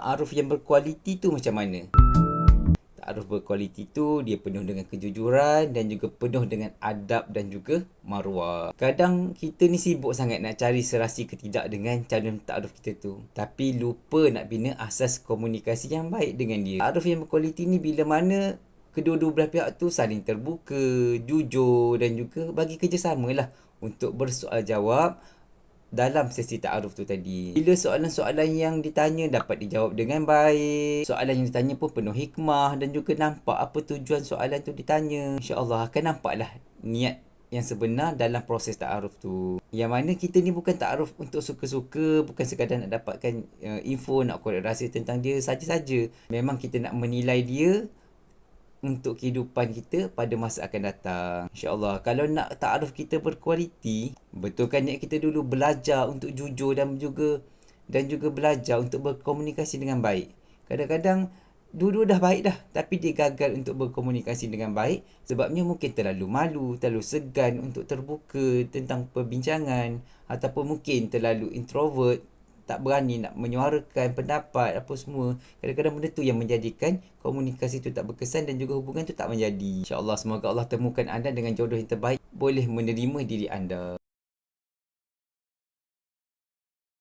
ta'aruf yang berkualiti tu macam mana? Ta'aruf berkualiti tu dia penuh dengan kejujuran dan juga penuh dengan adab dan juga maruah. Kadang kita ni sibuk sangat nak cari serasi ke tidak dengan calon ta'aruf kita tu, tapi lupa nak bina asas komunikasi yang baik dengan dia. Ta'aruf yang berkualiti ni bila mana kedua-dua belah pihak tu saling terbuka, jujur dan juga bagi kerjasama lah untuk bersoal jawab dalam sesi ta'aruf tu tadi. Bila soalan-soalan yang ditanya dapat dijawab dengan baik, soalan yang ditanya pun penuh hikmah dan juga nampak apa tujuan soalan tu ditanya, insya-Allah akan nampaklah niat yang sebenar dalam proses ta'aruf tu. Yang mana kita ni bukan ta'aruf untuk suka-suka, bukan sekadar nak dapatkan info, nak korek rahsia tentang dia saja-saja. Memang kita nak menilai dia untuk kehidupan kita pada masa akan datang. InsyaAllah, kalau nak ta'aruf kita berkualiti, betulkan niat kita dulu belajar untuk jujur dan juga belajar untuk berkomunikasi dengan baik. Kadang-kadang dua-dua dah baik dah, tapi dia gagal untuk berkomunikasi dengan baik sebabnya mungkin terlalu malu, terlalu segan untuk terbuka tentang perbincangan, ataupun mungkin terlalu introvert, tak berani nak menyuarakan pendapat apa semua. Kadang-kadang benda tu yang menjadikan komunikasi tu tak berkesan dan juga hubungan tu tak menjadi. InsyaAllah semoga Allah temukan anda dengan jodoh yang terbaik, boleh menerima diri anda.